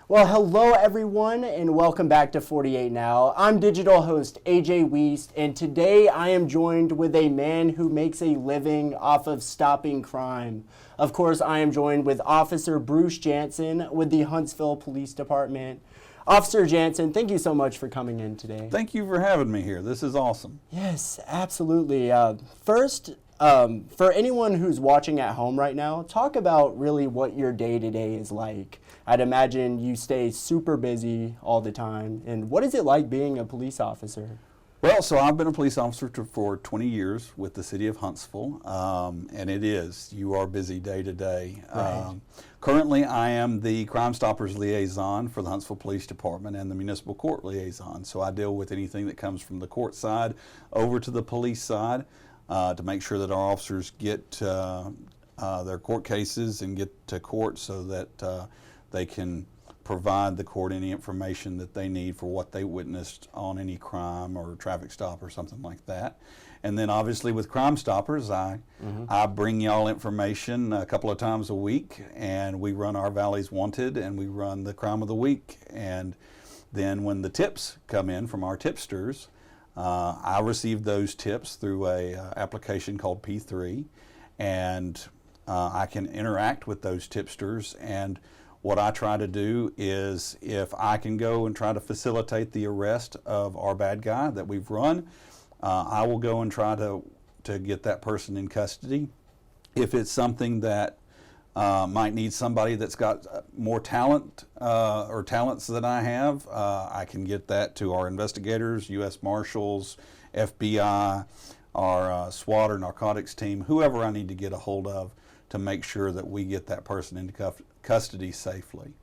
Well, hello everyone and welcome back to 48 Now. I'm digital host AJ Wiest, and today I am joined with a man who makes a living off of stopping crime. Of course, I am joined with Officer Bruce Jansen with the Huntsville Police Department. Officer Jansen, thank you so much for coming in today. Thank you for having me here. This is awesome. Yes, absolutely. First, for anyone who's watching at home right now, talk about really what your day-to-day is like. I'd imagine you stay super busy all the time. And what is it like being a police officer? Well, so I've been a police officer for 20 years with the city of Huntsville, and you are busy day to day. Right. Currently, I am the Crimestoppers liaison for the Huntsville Police Department and the municipal court liaison. So I deal with anything that comes from the court side over to the police side to make sure that our officers get their court cases and get to court so that they can provide the court any information that they need for what they witnessed on any crime or traffic stop or something like that. And then obviously with Crimestoppers, I bring y'all information a couple of times a week, and we run our Valley's Wanted and we run the Crime of the Week. And then when the tips come in from our tipsters, I receive those tips through a application called P3, and I can interact with those tipsters. And what I try to do is, if I can go and try to facilitate the arrest of our bad guy that we've run, I will go and try to get that person in custody. If it's something that might need somebody that's got more talent or talents than I have, I can get that to our investigators, U.S. Marshals, FBI, our SWAT or narcotics team, whoever I need to get a hold of to make sure that we get that person into custody safely.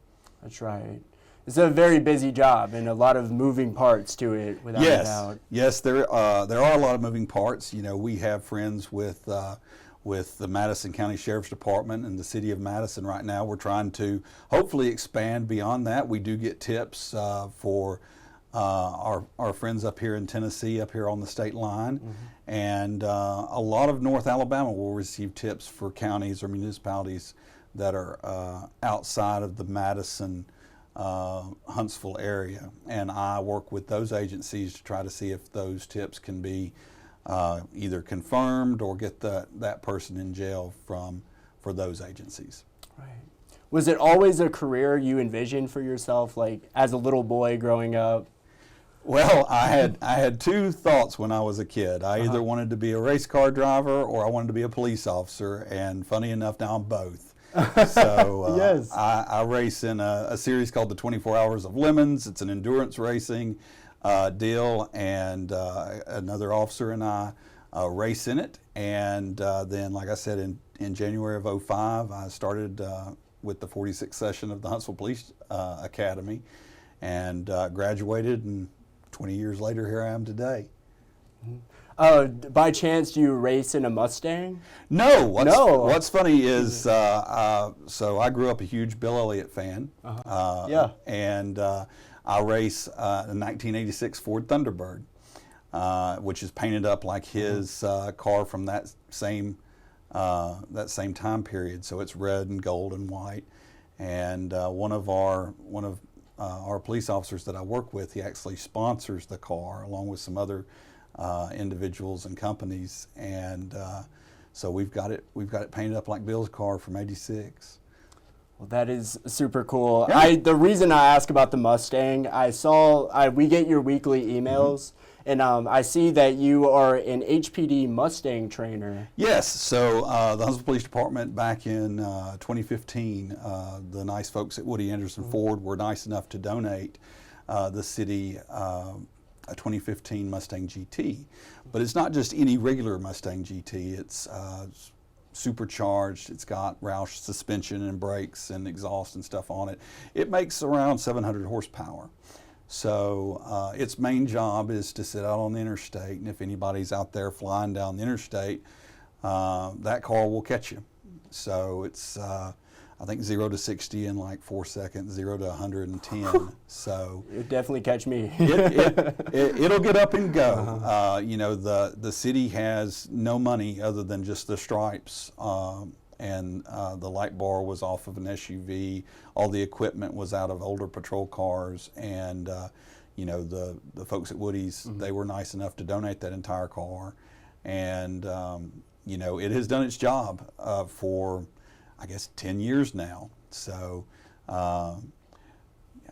That's right. It's a very busy job and a lot of moving parts to it, without a doubt. Yes, there are a lot of moving parts. You know, we have friends with the Madison County Sheriff's Department and the City of Madison right now. We're trying to hopefully expand beyond that. We do get tips for our friends up here in Tennessee, up here on the state line, and a lot of North Alabama will receive tips for counties or municipalities that are outside of the Madison, Huntsville area, and I work with those agencies to try to see if those tips can be either confirmed or get that person in jail for those agencies. Right. Was it always a career you envisioned for yourself, like as a little boy growing up? Well, I had two thoughts when I was a kid. I either wanted to be a race car driver or I wanted to be a police officer, and funny enough, now I'm both. So yes. I race in a series called the 24 Hours of Lemons. It's an endurance racing deal, and another officer and I race in it. And then, like I said, in January of '05, I started with the 46th session of the Huntsville Police Academy and graduated, and 20 years later, here I am today. By chance, do you race in a Mustang? No. What's funny is, so I grew up a huge Bill Elliott fan. And I race a 1986 Ford Thunderbird, which is painted up like his car from that same time period. So it's red and gold and white. And one of our police officers that I work with, he actually sponsors the car along with some other individuals and companies, and so we've got it painted up like Bill's car from '86. Well, that is super cool. Yeah. The reason I ask about the Mustang, we get your weekly emails, and I see that you are an HPD Mustang trainer. Yes, so the Huntsville Police Department back in 2015, the nice folks at Woody Anderson Ford were nice enough to donate the city a 2015 Mustang GT. But it's not just any regular Mustang GT, it's supercharged, it's got Roush suspension and brakes and exhaust and stuff on it. It makes around 700 horsepower. So its main job is to sit out on the interstate, and if anybody's out there flying down the interstate, that car will catch you. So it's I think 0 to 60 in like 4 seconds, 0 to 110. So it'll definitely catch me. It'll get up and go. You know, the city has no money other than just the stripes and the light bar was off of an SUV. All the equipment was out of older patrol cars, and you know, the folks at Woody's, they were nice enough to donate that entire car, and you know, it has done its job for, I guess, 10 years now. So.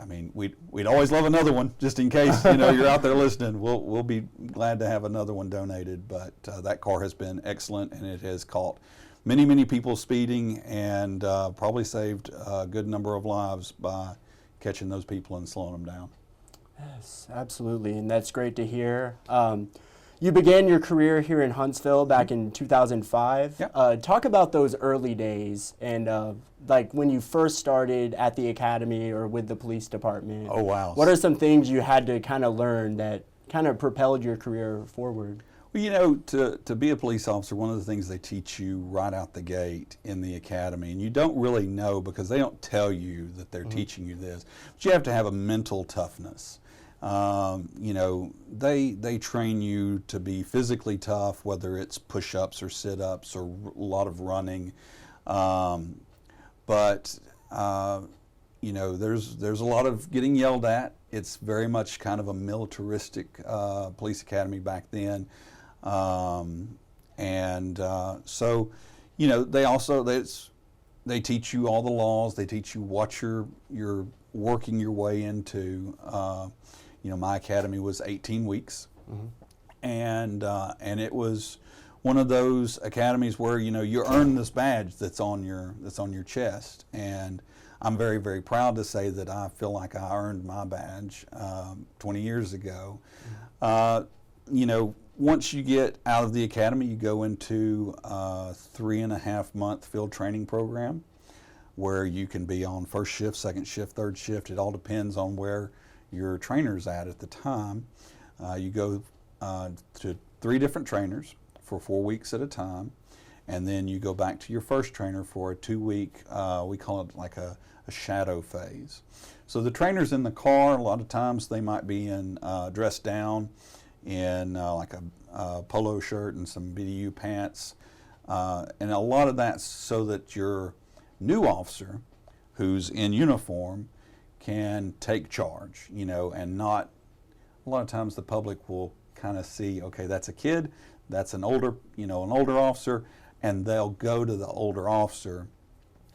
I mean, we'd always love another one, just in case, you know, you're out there listening. We'll be glad to have another one donated. But that car has been excellent, and it has caught many people speeding, and probably saved a good number of lives by catching those people and slowing them down. Yes, absolutely, and that's great to hear. You began your career here in Huntsville back in 2005. Yep. Talk about those early days and like when you first started at the academy or with the police department. Oh, wow. What are some things you had to kind of learn that kind of propelled your career forward? Well, you know, to be a police officer, one of the things they teach you right out the gate in the academy, and you don't really know because they don't tell you that they're teaching you this, but you have to have a mental toughness. You know, they train you to be physically tough, whether it's push-ups or sit-ups or a lot of running. But you know, there's a lot of getting yelled at. It's very much kind of a militaristic police academy back then. So, you know, they teach you all the laws. They teach you what you're working your way into. You know, my academy was 18 weeks, and it was one of those academies where, you know, you earn this badge that's on your chest, and I'm very proud to say that I feel like I earned my badge 20 years ago. You know, once you get out of the academy, you go into a 3.5-month field training program where you can be on first shift, second shift, third shift. It all depends on where your trainer's at the time. You go to 3 different trainers for 4 weeks at a time, and then you go back to your first trainer for a 2-week, we call it like a shadow phase. So the trainer's in the car. A lot of times they might be dressed down in like a polo shirt and some BDU pants, and a lot of that's so that your new officer who's in uniform can take charge, you know, and not, a lot of times the public will kind of see, okay, that's a kid, that's an older officer, and they'll go to the older officer.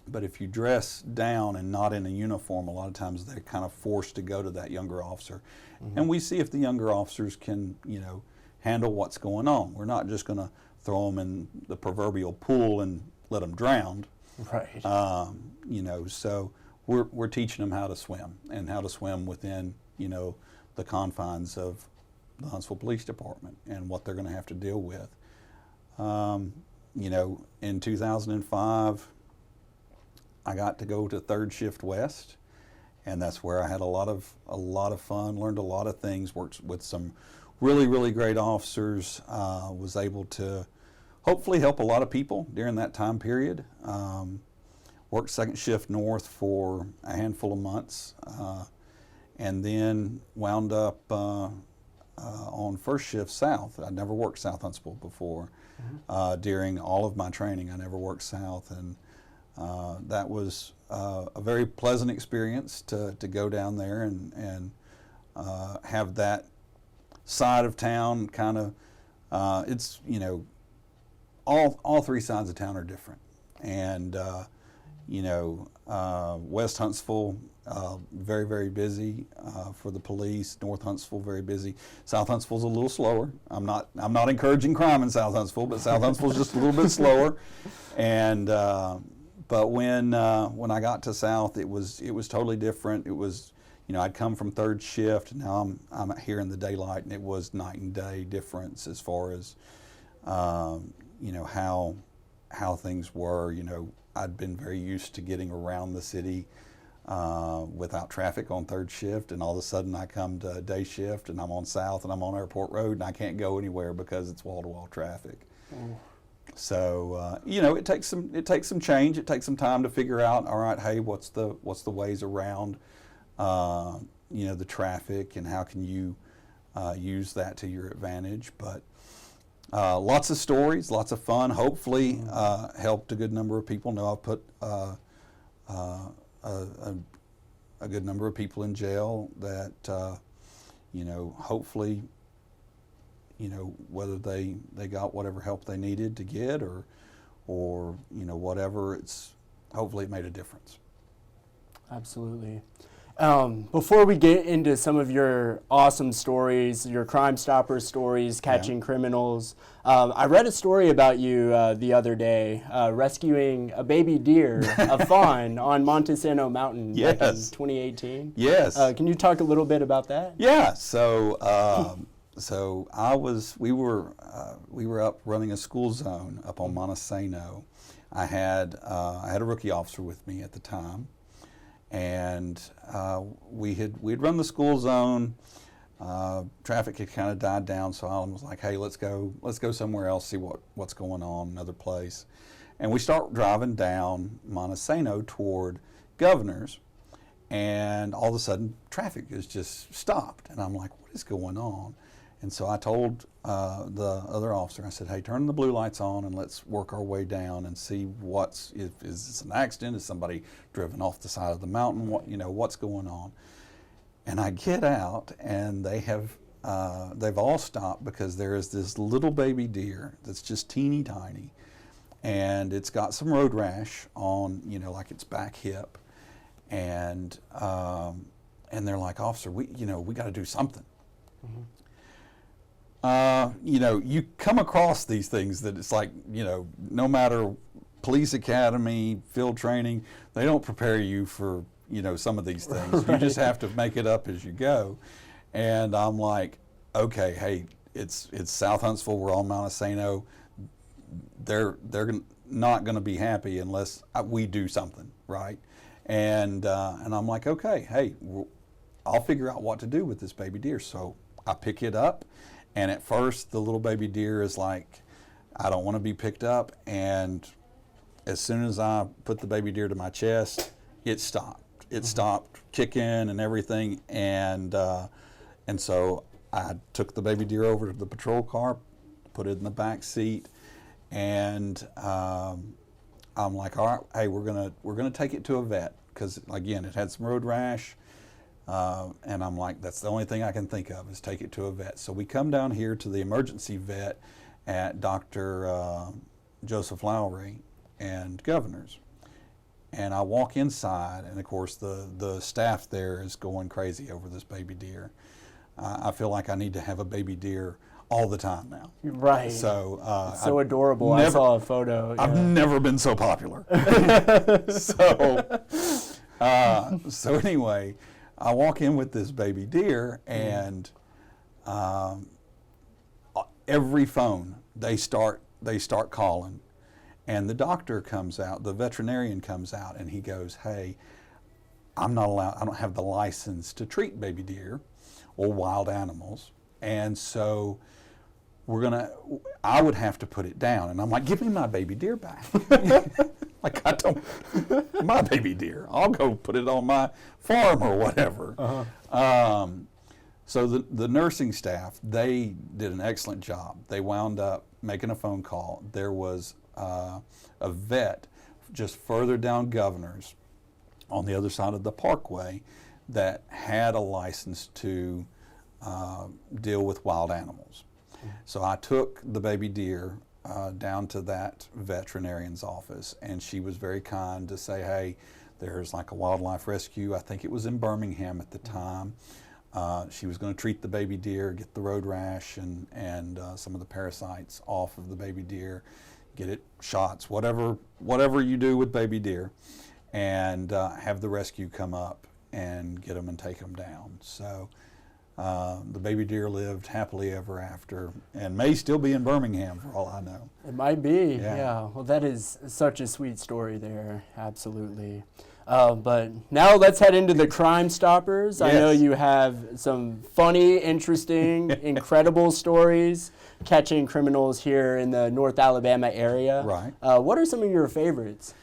But if you dress down and not in a uniform, a lot of times they're kind of forced to go to that younger officer. And we see if the younger officers can, you know, handle what's going on. We're not just going to throw them in the proverbial pool and let them drown. Right. You know, so we're teaching them how to swim, and how to swim within, you know, the confines of the Huntsville Police Department and what they're going to have to deal with. You know, in 2005, I got to go to Third Shift West, and that's where I had a lot of fun, learned a lot of things, worked with some really great officers, was able to hopefully help a lot of people during that time period. Worked second shift north for a handful of months, and then wound up on first shift south. I'd never worked South Huntsville before. During all of my training, I never worked south, and that was a very pleasant experience to go down there and have that side of town kind of, it's, you know, all 3 sides of town are different. And, you know, West Huntsville, very busy for the police. North Huntsville, very busy. South Huntsville's a little slower. I'm not encouraging crime in South Huntsville, but South Huntsville's just a little bit slower. And but when I got to South, it was totally different. It was, you know, I'd come from third shift, and now I'm here in the daylight, and it was night and day difference as far as you know, how things were. You know, I'd been very used to getting around the city without traffic on third shift, and all of a sudden I come to day shift and I'm on South and I'm on Airport Road and I can't go anywhere because it's wall-to-wall traffic. So you know, it takes some change. It takes some time to figure out, all right, hey, what's the ways around you know, the traffic, and how can you use that to your advantage. But Lots of stories, lots of fun. Hopefully, helped a good number of people. Know I've put a good number of people in jail that, hopefully, whether they got whatever help they needed to get or whatever, hopefully it made a difference. Absolutely. Before we get into some of your awesome stories, your Crimestoppers stories, catching criminals, I read a story about you the other day, rescuing a baby deer, a fawn, on Montesano Mountain back in 2018. Yes. Can you talk a little bit about that? Yeah. So, we were up running a school zone up on Montesano. I had a rookie officer with me at the time. And we'd run the school zone. Traffic had kind of died down, so Alan was like, "Hey, let's go somewhere else, see what's going on, another place." And we start driving down Montesano toward Governor's, and all of a sudden, traffic is just stopped, and I'm like, "What is going on?" And so I told the other officer, I said, "Hey, turn the blue lights on and let's work our way down and see is this an accident? Is somebody driven off the side of the mountain? What's going on?" And I get out, and they've all stopped because there is this little baby deer that's just teeny tiny, and it's got some road rash on, like its back hip, and they're like, "Officer, we got to do something." Mm-hmm. You come across these things that it's like, no matter police academy, field training, they don't prepare you for, some of these things. Right. You just have to make it up as you go. And I'm like, okay, hey, it's South Huntsville, we're on Montesano. They're not going to be happy unless we do something, right? And I'm like, okay, hey, I'll figure out what to do with this baby deer. So I pick it up. And at first, the little baby deer is like, "I don't want to be picked up." And as soon as I put the baby deer to my chest, it stopped. It stopped kicking and everything. And so I took the baby deer over to the patrol car, put it in the back seat, and I'm like, "All right, hey, we're gonna take it to a vet because again, it had some road rash." And I'm like, that's the only thing I can think of is take it to a vet. So we come down here to the emergency vet at Dr. Joseph Lowry and Governor's. And I walk inside, and of course the staff there is going crazy over this baby deer. I feel like I need to have a baby deer all the time now. Right. So so adorable. I saw a photo. I've never been so popular. So anyway, I walk in with this baby deer, and every phone they start calling, and the doctor comes out, the veterinarian comes out, and he goes, "Hey, I'm not allowed. I don't have the license to treat baby deer or wild animals, and so I would have to put it down." And I'm like, "Give me my baby deer back." Like, I don't, my baby deer, I'll go put it on my farm or whatever. Uh-huh. So the nursing staff, they did an excellent job. They wound up making a phone call. There was a vet just further down Governor's on the other side of the parkway that had a license to deal with wild animals. So I took the baby deer down to that veterinarian's office, and she was very kind to say, "Hey, there's like a wildlife rescue." I think it was in Birmingham at the time. She was going to treat the baby deer, get the road rash and some of the parasites off of the baby deer, get it shots, whatever you do with baby deer, and have the rescue come up and get them and take them down. So the baby deer lived happily ever after, and may still be in Birmingham for all I know. It might be, yeah. Well, that is such a sweet story there, absolutely. But now let's head into the Crimestoppers. Yes. I know you have some funny, interesting, incredible stories catching criminals here in the North Alabama area. Right. What are some of your favorites?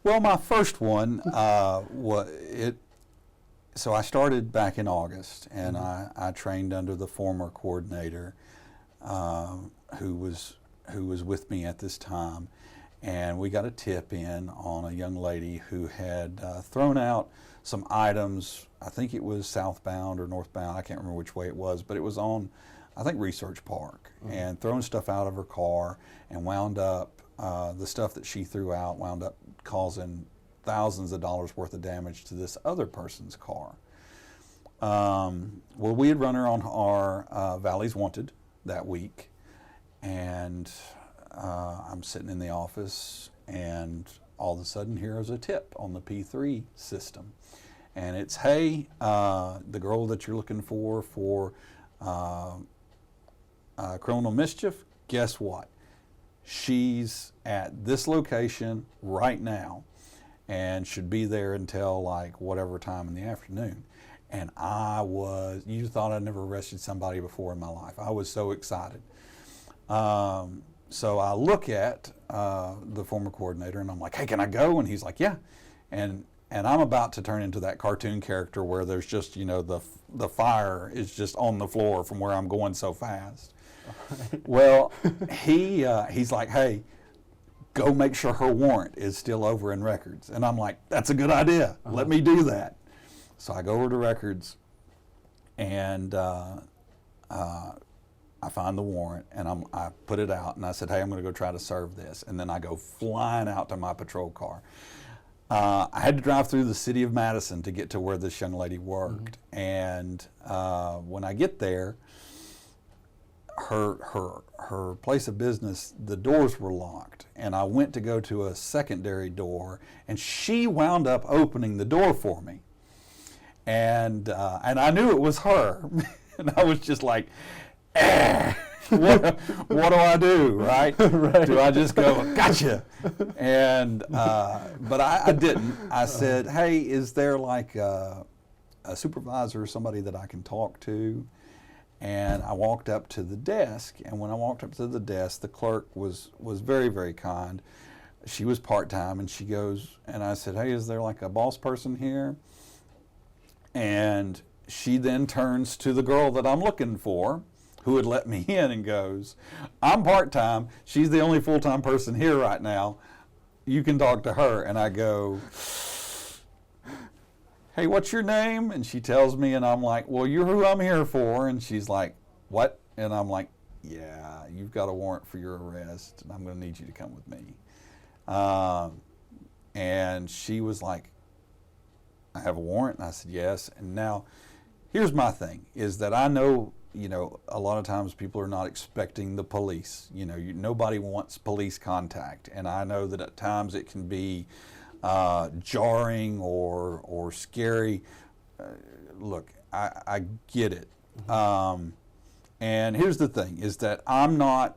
Well, my first one, so I started back in August, and I trained under the former coordinator, who was with me at this time, and we got a tip in on a young lady who had thrown out some items. I think it was southbound or northbound. I can't remember which way it was, but it was on, I think, Research Park, and throwing stuff out of her car, and wound up, the stuff that she threw out wound up causing thousands of dollars worth of damage to this other person's car. Well, we had run her on our Valley's Wanted that week, and I'm sitting in the office, and all of a sudden here's a tip on the P3 system. And it's, hey, the girl that you're looking for criminal mischief, guess what? She's at this location right now and should be there until like whatever time in the afternoon. And you thought I'd never arrested somebody before in my life. I was so excited. So I look at the former coordinator and I'm like, hey, can I go? And he's like, yeah. And I'm about to turn into that cartoon character where there's just, the fire is just on the floor from where I'm going so fast. Well, he's like, hey, go make sure her warrant is still over in records. And I'm like, that's a good idea. Let me do that. So I go over to records, and I find the warrant, and I put it out, and I said, hey, I'm going to go try to serve this. And then I go flying out to my patrol car. I had to drive through the city of Madison to get to where this young lady worked. And when I get there, her place of business, the doors were locked, and I went to go to a secondary door, and she wound up opening the door for me. And I knew it was her, and I was just like, what do I do, right? Right. Do I just go, gotcha? And but I didn't. I said, hey, is there like a supervisor or somebody that I can talk to? And I walked up to the desk, and when I walked up to the desk, the clerk was very, very kind. She was part-time, and she goes, and I said, hey, is there like a boss person here? And she then turns to the girl that I'm looking for, who had let me in, and goes, I'm part-time. She's the only full-time person here right now. You can talk to her. And I go, hey, what's your name? And she tells me, and I'm like, well, you're who I'm here for. And she's like, what? And I'm like, yeah, you've got a warrant for your arrest, and I'm going to need you to come with me. And she was like, I have a warrant? And I said, yes. And now, here's my thing, is that I know, a lot of times people are not expecting the police. Nobody wants police contact. And I know that at times it can be jarring or scary. Look, I get it. And here's the thing, is that I'm not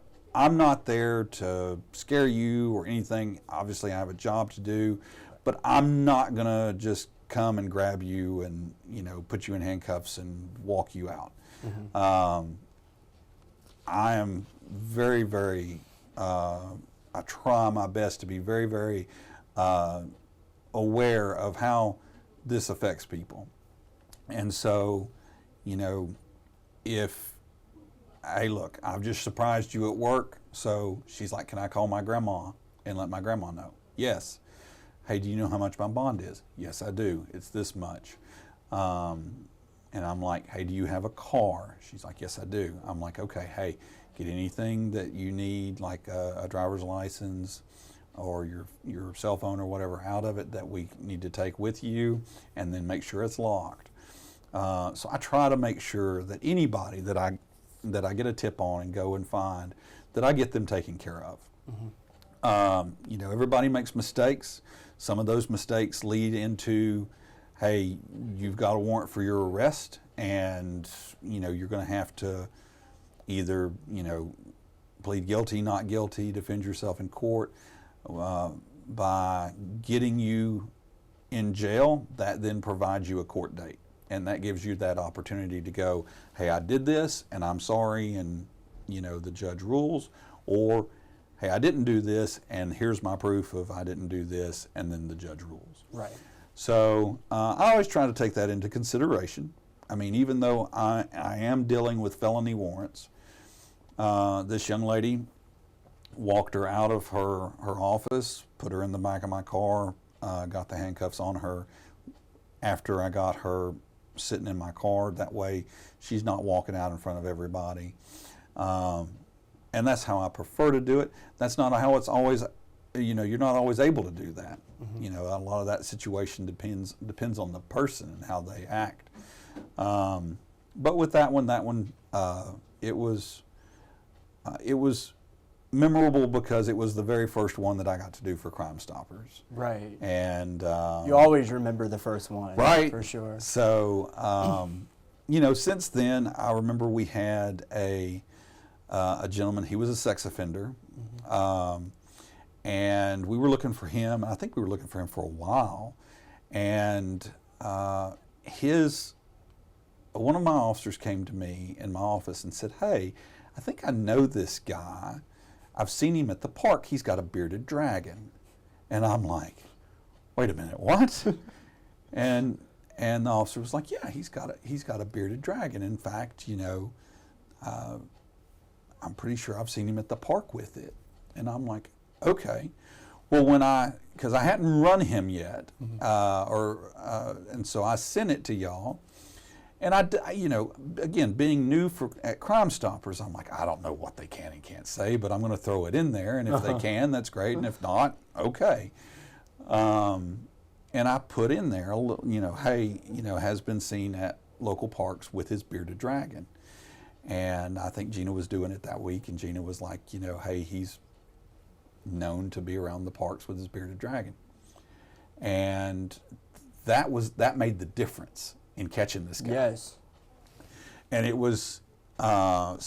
there to scare you or anything. Obviously, I have a job to do, but I'm not going to just come and grab you and, put you in handcuffs and walk you out. I am very, very, I try my best to be very, very aware of how this affects people. And so, if, hey, look, I've just surprised you at work. So she's like, can I call my grandma and let my grandma know? Yes. Hey, do you know how much my bond is? Yes, I do. It's this much. And I'm like, hey, do you have a car? She's like, yes, I do. I'm like, okay, hey, get anything that you need, like a driver's license or your cell phone or whatever out of it that we need to take with you, and then make sure it's locked. So I try to make sure that anybody that I get a tip on and go and find, that I get them taken care of. Everybody makes mistakes. Some of those mistakes lead into, hey, you've got a warrant for your arrest, and you're going to have to either plead guilty, not guilty, defend yourself in court. By getting you in jail, that then provides you a court date, and that gives you that opportunity to go, hey, I did this and I'm sorry, and the judge rules, or hey, I didn't do this and here's my proof of I didn't do this, and then the judge rules. Right. So I always try to take that into consideration. I mean, even though I am dealing with felony warrants, this young lady, walked her out of her office, put her in the back of my car, got the handcuffs on her after I got her sitting in my car. That way she's not walking out in front of everybody. And that's how I prefer to do it. That's not how it's always, you're not always able to do that. Mm-hmm. A lot of that situation depends on the person and how they act. But with that one, it was memorable because it was the very first one that I got to do for Crimestoppers. Right. And you always remember the first one, right? For sure. So, since then, I remember we had a gentleman. He was a sex offender, mm-hmm. And we were looking for him. I think we were looking for him for a while, and one of my officers came to me in my office and said, "Hey, I think I know this guy. I've seen him at the park. He's got a bearded dragon." And I'm like, "Wait a minute, what?" and the officer was like, "Yeah, he's got a bearded dragon. In fact, I'm pretty sure I've seen him at the park with it." And I'm like, "Okay." Well, because I hadn't run him yet, mm-hmm. And so I sent it to y'all. And again, being new at Crimestoppers, I'm like, I don't know what they can and can't say, but I'm going to throw it in there. And if they can, that's great. And if not, okay. And I put in there, hey, has been seen at local parks with his bearded dragon. And I think Gina was doing it that week, and Gina was like, hey, he's known to be around the parks with his bearded dragon. And that made the difference in catching this guy. Yes. And it was, I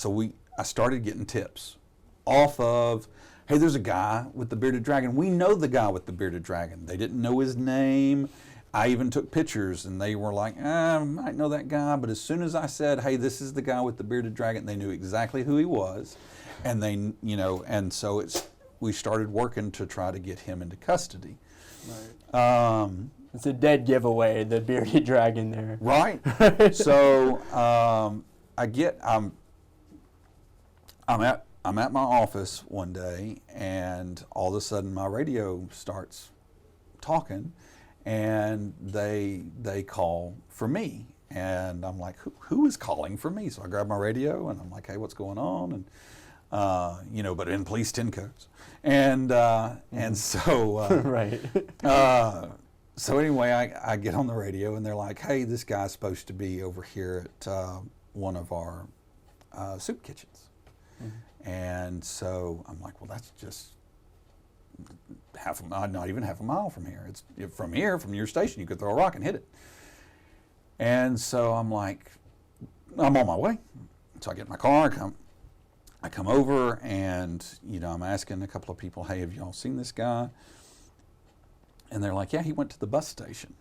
started getting tips off of, hey, there's a guy with the bearded dragon. We know the guy with the bearded dragon. They didn't know his name. I even took pictures, and they were like, I might know that guy. But as soon as I said, hey, this is the guy with the bearded dragon, they knew exactly who he was. And and so we started working to try to get him into custody. Right. It's a dead giveaway, the bearded dragon there. Right. So I'm at my office one day, and all of a sudden my radio starts talking, and they call for me, and I'm like, who is calling for me? So I grab my radio, and I'm like, hey, what's going on? And but in police 10 codes, and so right. So anyway, I get on the radio, and they're like, hey, this guy's supposed to be over here at one of our soup kitchens. Mm-hmm. And so I'm like, well, that's just not even half a mile from here. It's from your station, you could throw a rock and hit it. And so I'm like, I'm on my way. So I get in my car, I come over, and I'm asking a couple of people, hey, have y'all seen this guy? And they're like, yeah, he went to the bus station.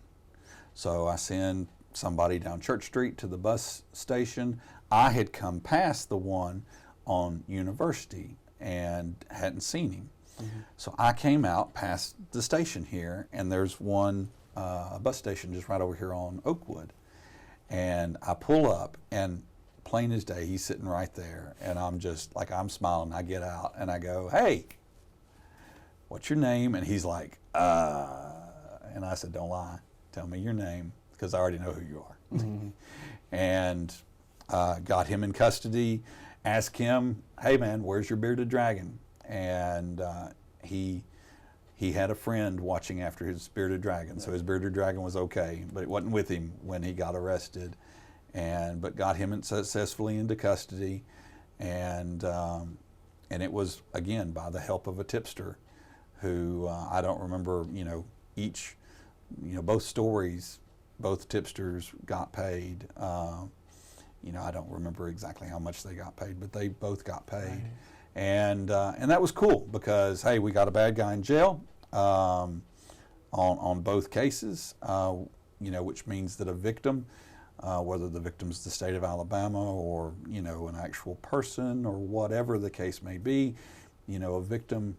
So I send somebody down Church Street to the bus station. I had come past the one on University and hadn't seen him. Mm-hmm. So I came out past the station here, and there's one bus station just right over here on Oakwood. And I pull up, and plain as day, he's sitting right there. And I'm just like, I'm smiling. I get out, and I go, hey, what's your name? And he's like, and I said, don't lie, tell me your name, because I already know who you are. Mm-hmm. And got him in custody, asked him, hey man, where's your bearded dragon? And he had a friend watching after his bearded dragon, so his bearded dragon was okay, but it wasn't with him when he got arrested. But got him successfully into custody, and it was, again, by the help of a tipster who I don't remember, both stories, both tipsters got paid. I don't remember exactly how much they got paid, but they both got paid. Right. And that was cool because, hey, we got a bad guy in jail on both cases, which means that a victim, whether the victim's the state of Alabama or, an actual person or whatever the case may be, a victim,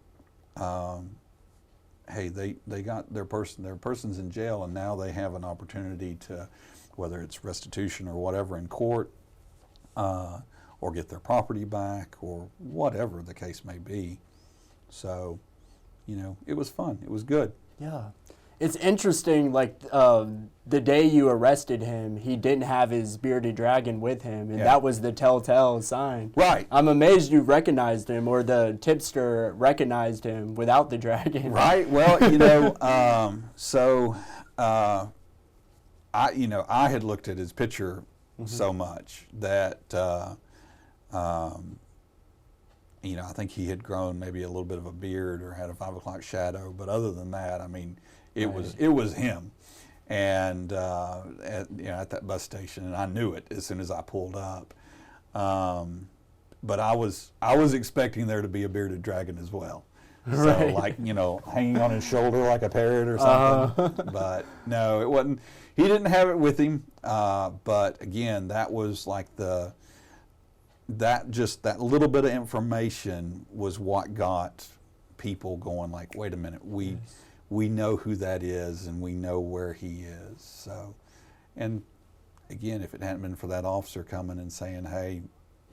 hey, they got their person's in jail, and now they have an opportunity to, whether it's restitution or whatever in court, or get their property back or whatever the case may be. So, it was fun. It was good. Yeah. It's interesting, like, the day you arrested him, he didn't have his bearded dragon with him, and that was the telltale sign. Right. I'm amazed you recognized him, or the tipster recognized him without the dragon. Right. Well, I had looked at his picture so much that, I think he had grown maybe a little bit of a beard or had a 5 o'clock shadow, but other than that, I mean, it was him, and at that bus station, and I knew it as soon as I pulled up. But I was expecting there to be a bearded dragon as well, so like hanging on his shoulder like a parrot or something. But no, it wasn't. He didn't have it with him. But again, that was like that little bit of information was what got people going. Like, wait a minute, we know who that is, and we know where he is. So, and again, if it hadn't been for that officer coming and saying, hey,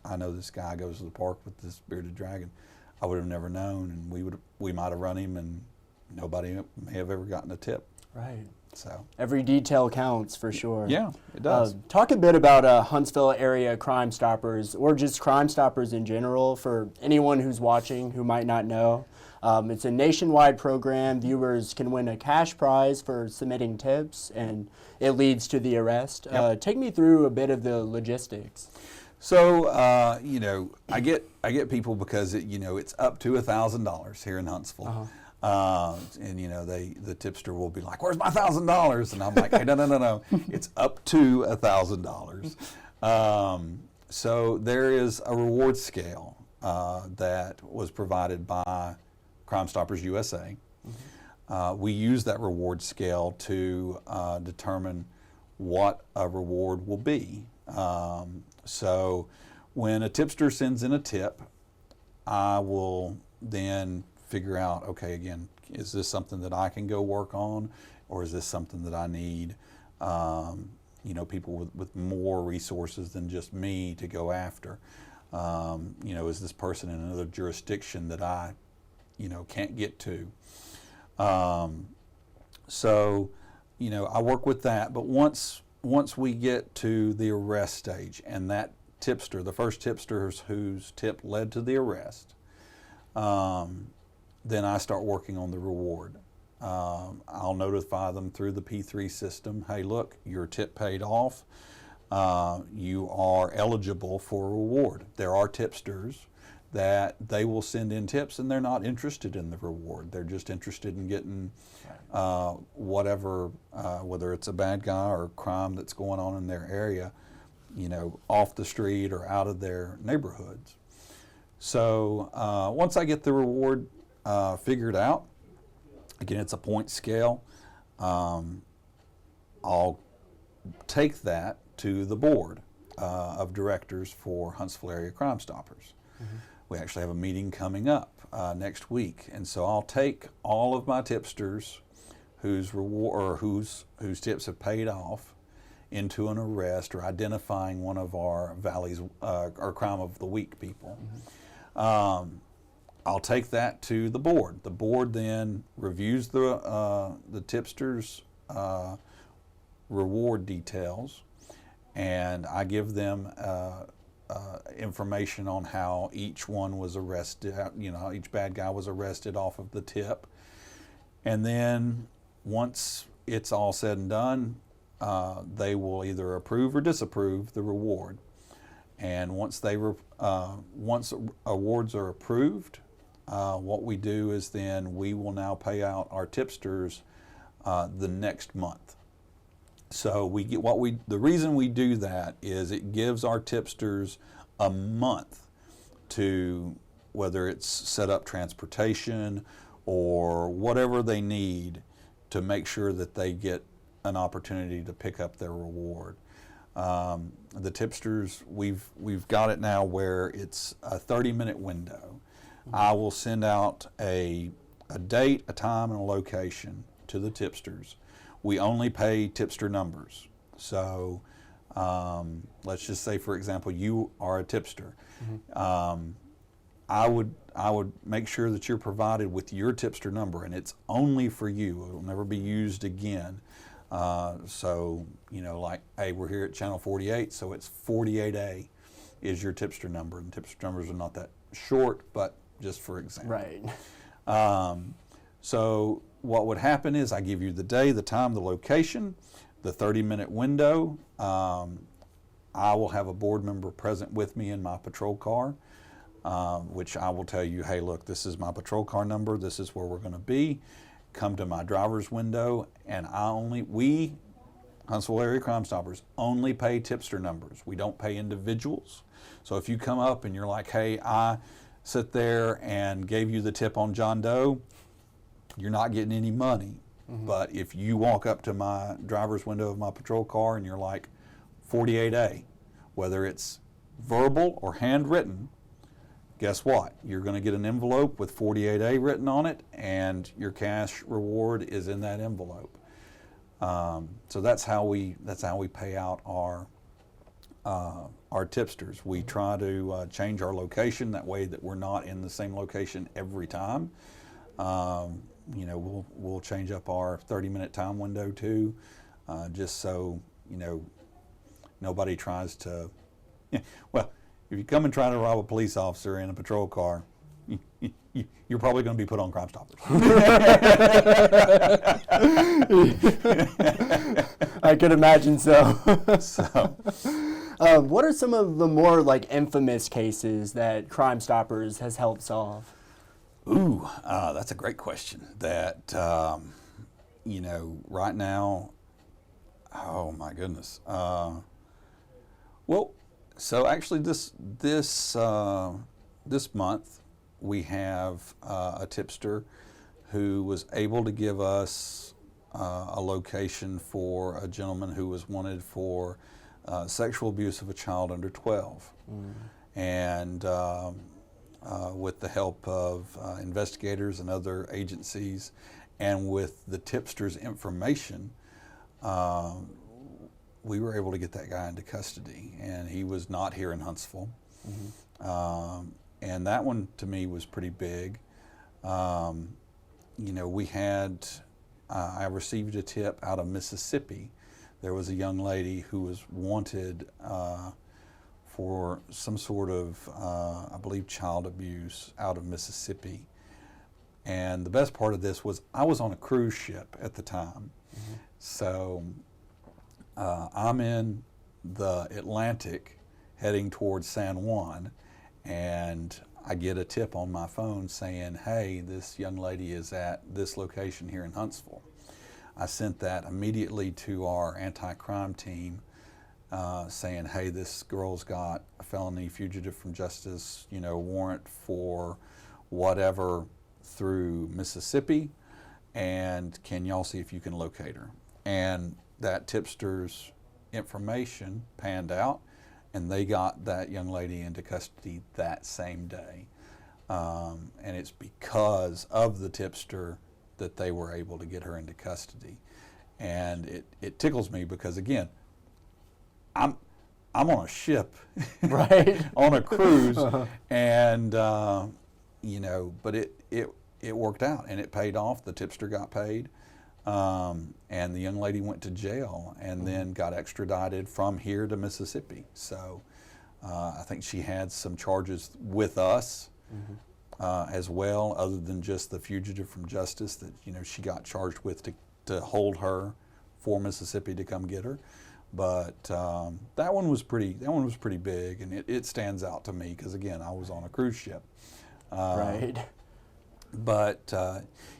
I know this guy goes to the park with this bearded dragon, I would have never known, and we might have run him, and nobody may have ever gotten a tip. Right. So every detail counts, for sure. Yeah, it does. Talk a bit about Huntsville area Crimestoppers, or just Crimestoppers in general, for anyone who's watching who might not know. It's a nationwide program. Viewers can win a cash prize for submitting tips, and it leads to the arrest. Yep. Take me through a bit of the logistics. So, I get people because it's up to $1,000 here in Huntsville. And the tipster will be like, "Where's my $1,000?" And I'm like, "Hey, no, it's up to $1,000." So there is a reward scale that was provided by Crimestoppers USA. We use that reward scale to determine what a reward will be. So when a tipster sends in a tip, I will then figure out, okay, again, is this something that I can go work on, or is this something that I need people with more resources than just me to go after? Is this person in another jurisdiction that I can't get to? So I work with that, but once we get to the arrest stage, and that tipster, the first tipster whose tip led to the arrest, then I start working on the reward. I'll notify them through the P3 system, hey, look, your tip paid off. You are eligible for a reward. There are tipsters that they will send in tips and they're not interested in the reward. They're just interested in getting whatever, whether it's a bad guy or crime that's going on in their area, off the street or out of their neighborhoods. So once I get the reward figured out, again, it's a point scale, I'll take that to the board of directors for Huntsville Area Crimestoppers. We actually have a meeting coming up next week, and so I'll take all of my tipsters whose tips have paid off into an arrest or identifying one of our Valley's or Crime of the Week people. I'll take that to the board. The board then reviews the tipsters' reward details, and I give them information on how each one was arrested, how each bad guy was arrested off of the tip. And then once it's all said and done, they will either approve or disapprove the reward. And once awards are approved, what we do is then we will now pay out our tipsters the next month. So the reason we do that is it gives our tipsters a month to, whether it's set up transportation or whatever they need, to make sure that they get an opportunity to pick up their reward. The tipsters, we've got it now where it's a 30-minute window. I will send out a date, a time, and a location to the tipsters. We only pay tipster numbers. So let's just say, for example, you are a tipster. I would make sure that you're provided with your tipster number, and it's only for you. It will never be used again. So, like, hey, we're here at Channel 48, so it's 48A is your tipster number. And tipster numbers are not that short, but just for example. Right. So what would happen is I give you the day, the time, the location, the 30-minute window. I will have a board member present with me in my patrol car, which I will tell you, hey, look, this is my patrol car number. This is where we're going to be. Come to my driver's window, and we, Huntsville Area Crimestoppers, only pay tipster numbers. We don't pay individuals. So if you come up and you're like, hey, I sit there and gave you the tip on John Doe, you're not getting any money. But if you walk up to my driver's window of my patrol car and you're like, 48A, whether it's verbal or handwritten, guess what? You're going to get an envelope with 48A written on it, and your cash reward is in that envelope. So that's how we pay out our tipsters. We try to change our location that way that we're not in the same location every time. We'll change up our 30-minute time window too, just so nobody tries to. Well, if you come and try to rob a police officer in a patrol car, you're probably going to be put on Crimestoppers. I could imagine so. So, what are some of the more infamous cases that Crimestoppers has helped solve? Ooh, that's a great question. That right now, oh my goodness. Well, so actually, this month we have a tipster who was able to give us a location for a gentleman who was wanted for sexual abuse of a child under 12, and with the help of investigators and other agencies, and with the tipster's information, we were able to get that guy into custody, and he was not here in Huntsville. And that one to me was pretty big. We had, I received a tip out of Mississippi. There was a young lady who was wanted for some sort of, I believe, child abuse out of Mississippi. And the best part of this was I was on a cruise ship at the time. So I'm in the Atlantic heading towards San Juan, and I get a tip on my phone saying, hey, this young lady is at this location here in Huntsville. I sent that immediately to our anti-crime team, saying, hey, this girl's got a felony fugitive from justice, warrant for whatever through Mississippi, and can y'all see if you can locate her? And that tipster's information panned out, and they got that young lady into custody that same day. And it's because of the tipster that they were able to get her into custody. And it tickles me because, again, I'm on a ship, Right. on a cruise, and but it worked out and it paid off. The tipster got paid, and the young lady went to jail and then got extradited from here to Mississippi. So I think she had some charges with us as well, other than just the fugitive from justice that she got charged with to hold her for Mississippi to come get her. But that one was pretty big, and it stands out to me because, again, I was on a cruise ship. Right. But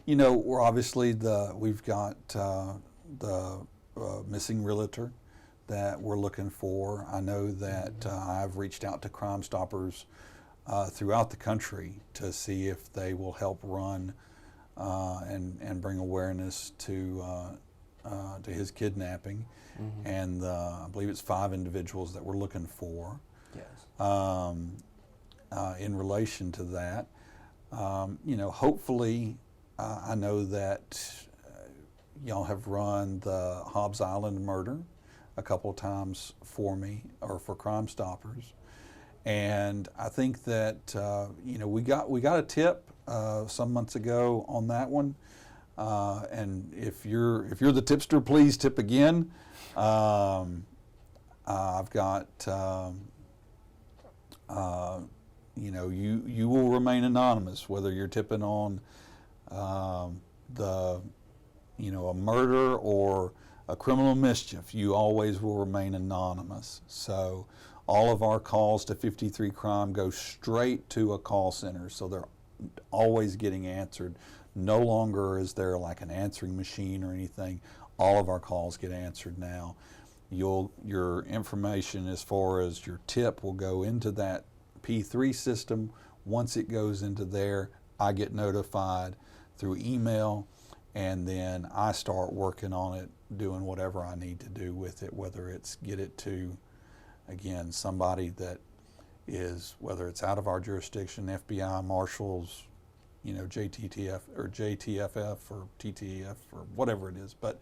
we're obviously we've got the missing realtor that we're looking for. I know that I've reached out to Crimestoppers throughout the country to see if they will help run and bring awareness to his kidnapping. And I believe it's 5 individuals that we're looking for. Yes. In relation to that, hopefully, I know that y'all have run the Hobbs Island murder. a couple of times for me, or for Crimestoppers. And I think that we got a tip some months ago on that one. And if you're the tipster, please tip again. I've got you will remain anonymous whether you're tipping on a murder or a criminal mischief. You always will remain anonymous. So all of our calls to 53 Crime go straight to a call center, so they're always getting answered. No longer is there like an answering machine or anything. All of our calls get answered now. Your information as far as your tip will go into that P3 system. Once it goes into there, I get notified through email, and then I start working on it, doing whatever I need to do with it, whether it's get it to, again, somebody that is, whether it's out of our jurisdiction, FBI, Marshals, JTTF or JTFF or TTF or whatever it is, but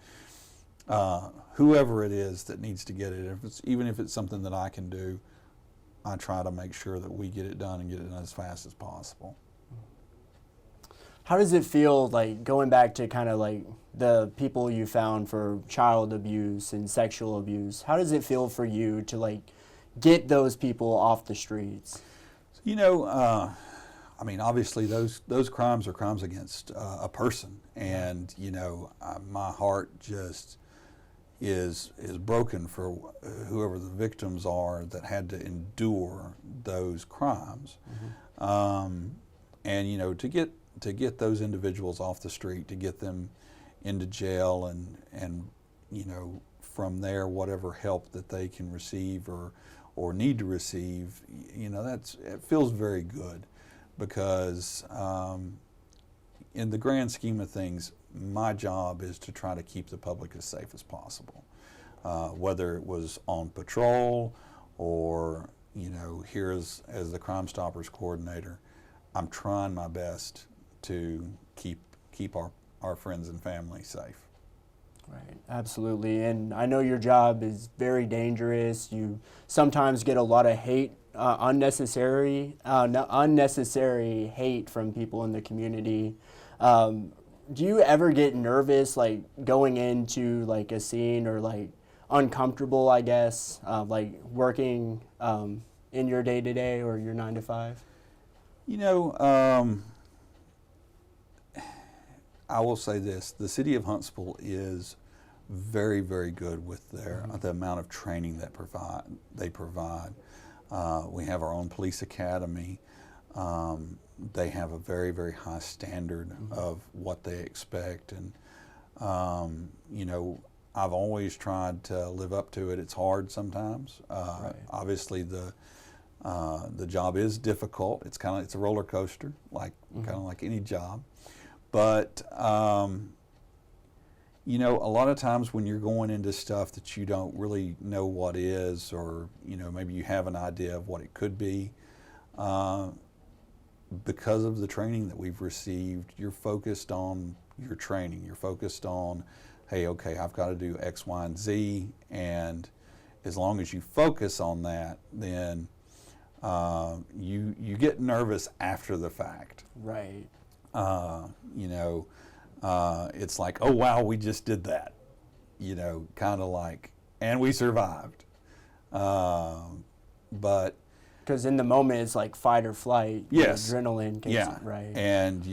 whoever it is that needs to get it, even if it's something that I can do, I try to make sure that we get it done and get it done as fast as possible. How does it feel, like, going back to kind of like the people you found for child abuse and sexual abuse? How does it feel for you to, like, get those people off the streets? Obviously those crimes are crimes against a person, and my heart just is broken for whoever the victims are that had to endure those crimes. And to get those individuals off the street, to get them into jail, and from there whatever help that they can receive or need to receive, it feels very good, because in the grand scheme of things, my job is to try to keep the public as safe as possible. Whether it was on patrol or here as the Crimestoppers coordinator, I'm trying my best to keep our friends and family safe. Right, absolutely. And I know your job is very dangerous. You sometimes get a lot of hate, unnecessary hate from people in the community. Do you ever get nervous, like, going into like a scene, or like uncomfortable, I guess, like working in your day-to-day or your 9 to 5? I will say this: the city of Huntsville is very, very good with the amount of training that they provide. We have our own police academy. They have a very, very high standard of what they expect, and I've always tried to live up to it. It's hard sometimes. Right. Obviously, the job is difficult. It's a roller coaster, kind of like any job. But a lot of times when you're going into stuff that you don't really know what is, or maybe you have an idea of what it could be, because of the training that we've received, you're focused on your training. You're focused on, hey, okay, I've got to do X, Y, and Z, and as long as you focus on that, then you get nervous after the fact. Right. It's like, oh wow, we just did that, kind of like, and we survived. But because in the moment it's like fight or flight. Yes. Adrenaline. Right. And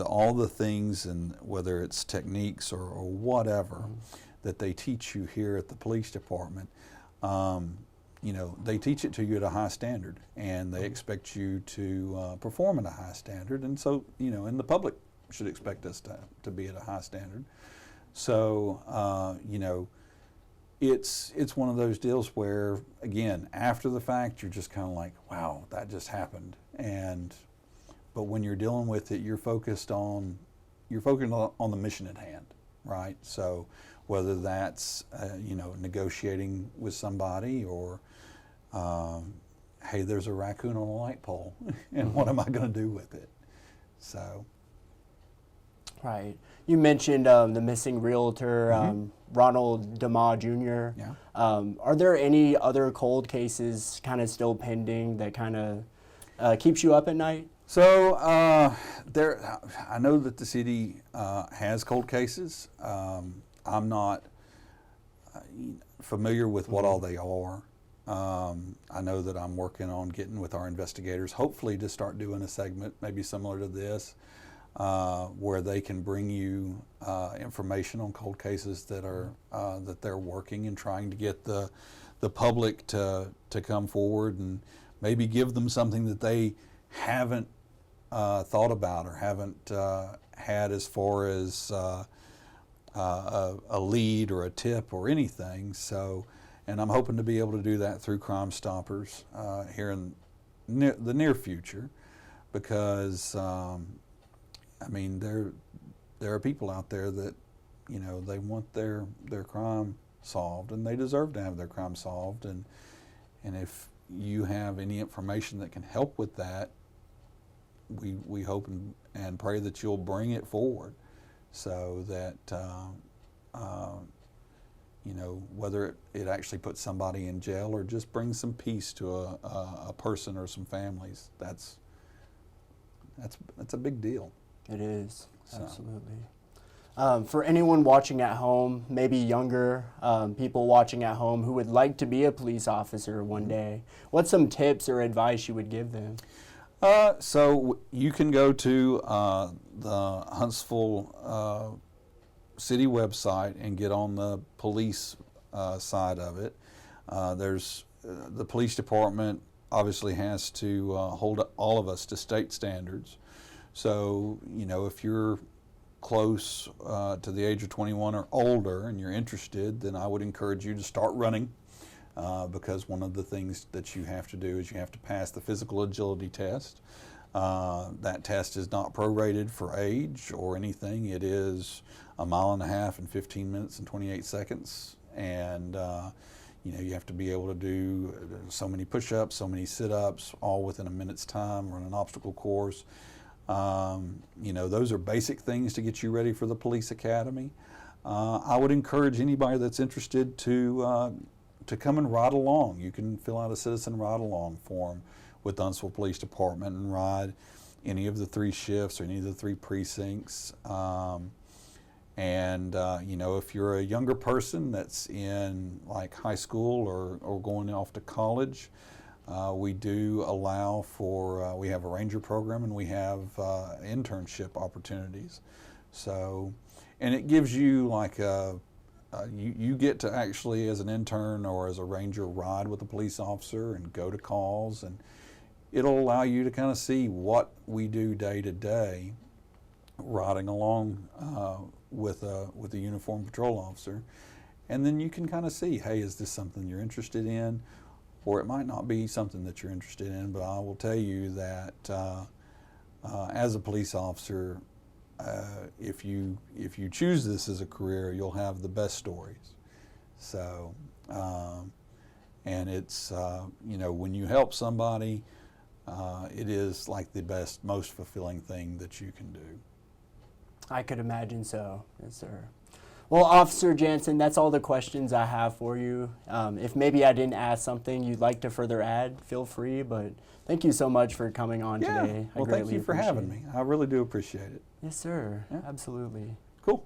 all the things, and whether it's techniques or whatever that they teach you here at the police department, they teach it to you at a high standard, and they expect you to perform at a high standard, and so and the public should expect us to be at a high standard. So it's one of those deals where, again, after the fact, you're just kind of like, wow, that just happened, but when you're dealing with it, you're focused on the mission at hand, right? So whether that's negotiating with somebody, or hey, there's a raccoon on a light pole, and what am I going to do with it? So Right. You mentioned the missing realtor, Ronald DeMaw Jr. Yeah. Are there any other cold cases kind of still pending that kind of keeps you up at night? So I know that the city has cold cases. I'm not familiar with what all they are. I know that I'm working on getting with our investigators, hopefully to start doing a segment maybe similar to this, where they can bring you information on cold cases that are that they're working and trying to get the public to come forward and maybe give them something that they haven't thought about or haven't had as far as a lead or a tip or anything. So, and I'm hoping to be able to do that through Crimestoppers here in the near future, because I mean there are people out there that, you know, they want their crime solved, and they deserve to have their crime solved, and if you have any information that can help with that, we hope and pray that you'll bring it forward, so that you know, whether it actually puts somebody in jail or just brings some peace to a person or some families, that's a big deal. It is, So. absolutely. For anyone watching at home, maybe younger people watching at home who would like to be a police officer one day, what's some tips or advice you would give them? So you can go to the Huntsville city website and get on the police side of it. There's the police department obviously has to hold all of us to state standards. So, you know, if you're close to the age of 21 or older and you're interested, then I would encourage you to start running, because one of the things that you have to do is you have to pass the physical agility test. That test is not prorated for age or anything. It is 1.5 miles in 15 minutes and 28 seconds. And you know, you have to be able to do so many push-ups, so many sit-ups, all within a minute's time, run an obstacle course. You know, those are basic things to get you ready for the police academy. I would encourage anybody that's interested to come and ride along. You can fill out a citizen ride-along form with the Huntsville Police Department and ride any of the 3 shifts or any of the 3 precincts. You know, if you're a younger person that's in like high school or going off to college, we do allow for, we have a ranger program and we have internship opportunities. So, and it gives you like you get to actually, as an intern or as a ranger, ride with a police officer and go to calls, and it'll allow you to kind of see what we do day to day, riding along with a uniformed patrol officer. And then you can kind of see, hey, is this something you're interested in? Or it might not be something that you're interested in, but I will tell you that as a police officer, if you choose this as a career, you'll have the best stories. So, and it's, you know, when you help somebody, it is like the best, most fulfilling thing that you can do. I could imagine so, yes, sir. Well, Officer Jansen, that's all the questions I have for you. If maybe I didn't ask something you'd like to further add, feel free, but thank you so much for coming on today. Well, thank you for having me. I really do appreciate it. Yes, sir. Yeah. Absolutely. Cool.